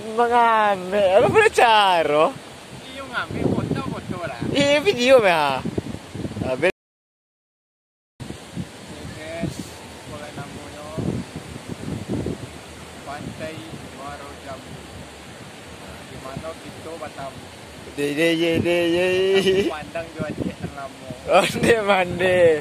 Mangame, ano ba na charo? Iyo nga, may foto lah. Video mo ha. Guys, wala na muna. Pantai Muaro Jambu. Di mana kita Batam. Pandang juga di Lamu. Mande.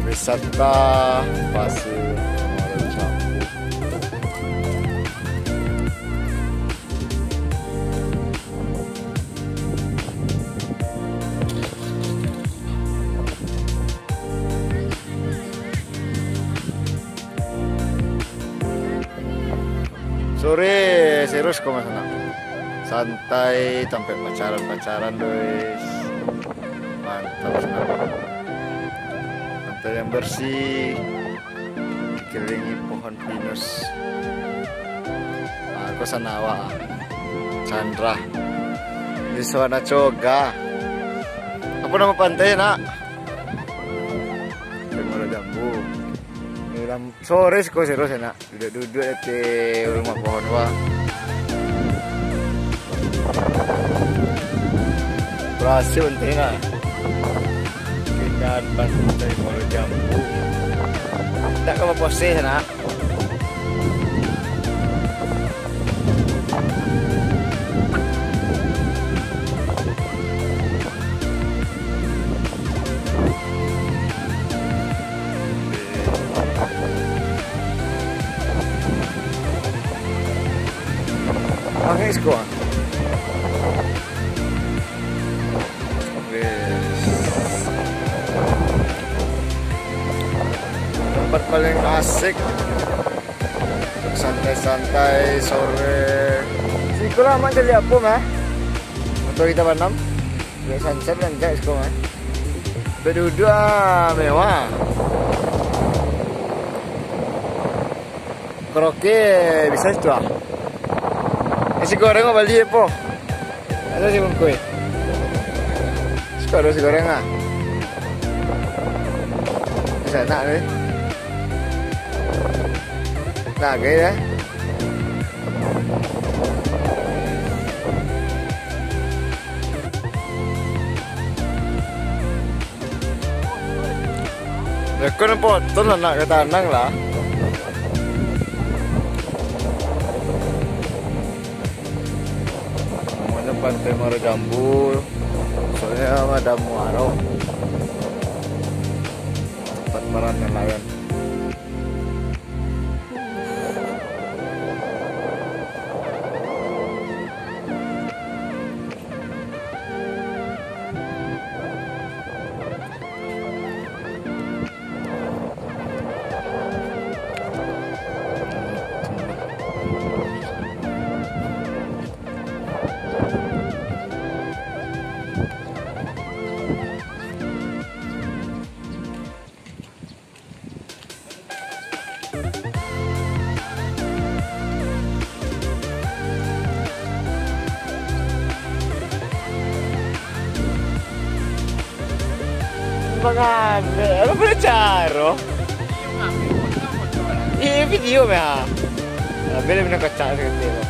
Wisata Pasir Muaro Jambu. Sore serius kok mas anak. Santai sampai pacaran guys. Mantap senang. Pantai yang bersih, dikelilingi pohon pinus. Aku Sanawa, Chandra, di Suwana Coga. Apa nama pantai nak? Muaro Jambu. Dalam sore kok serius nak. Duduk-duduk di rumah pohon wah. Berhasil penting nak. Dan pantai Muaro Jambu. Tak kau posisi nak. Angin sekolah. Tempat paling asik untuk santai-santai sore. Sikulah mak jadi apa mah? Untuk kita banam, lihat sunset dan jauh sekolah. Berduduk mewah. Karaoke bisa itu ah. Nasi goreng apa beli apa? Ada sih bungkui. Suka nasi goreng ah. Bisa nak ni. Nak ke ya? Kau nampak tu nak ke tanang lah. Namanya Pantai Muaro Jambu. Soalnya ada muaro. Tempat meran nelayan. Mangame, ano ba na charo? Iyo nga, may foto lah. Video mo ha. Bili mo na kacharo sa katilo.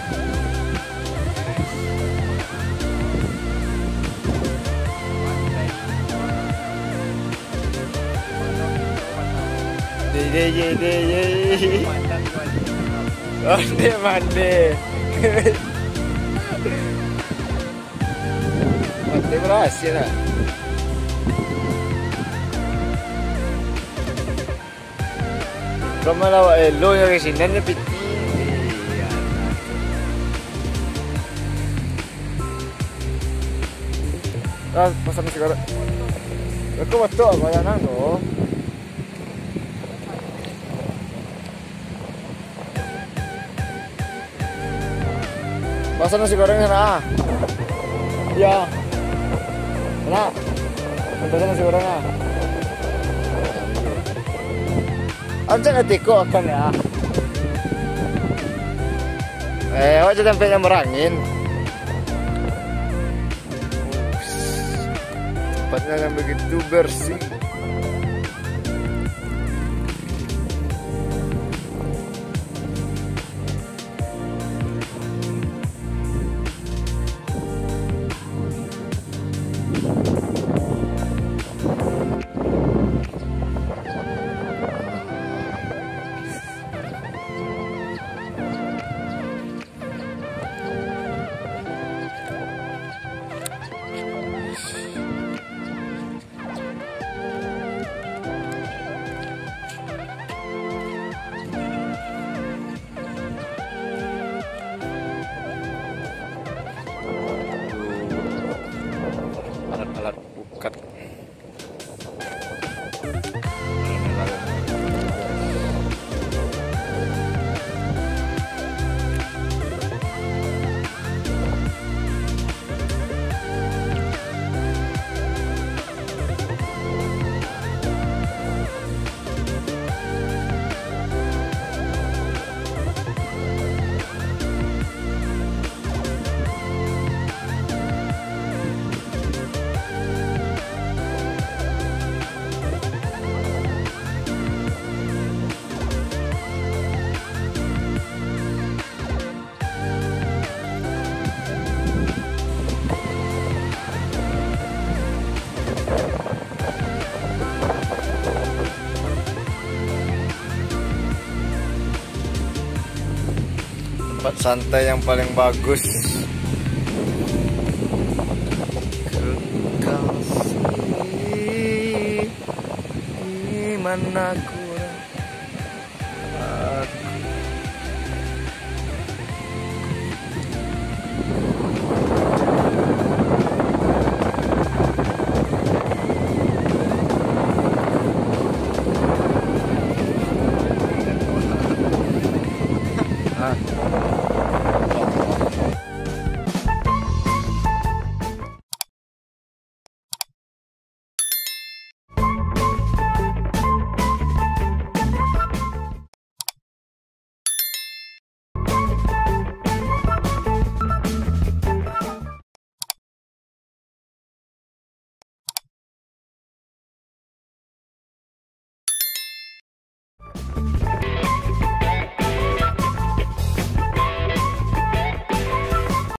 Pandang juga di Lamu. Mande. Mande berhasil lah. Kamu lawa lo yang kesini ni piti. Ah, pasang sigara. Aku betul apa yang nanggo. Pesan nasi goreng sana. Iya. Sana. Pesan nasi goreng ah. Anjir ngetiko akan ya. Wajah tempenya merangin. Tempatnya yang begitu bersih. Alat bukat. Tempat santai yang paling bagus. Kekasih di mana ku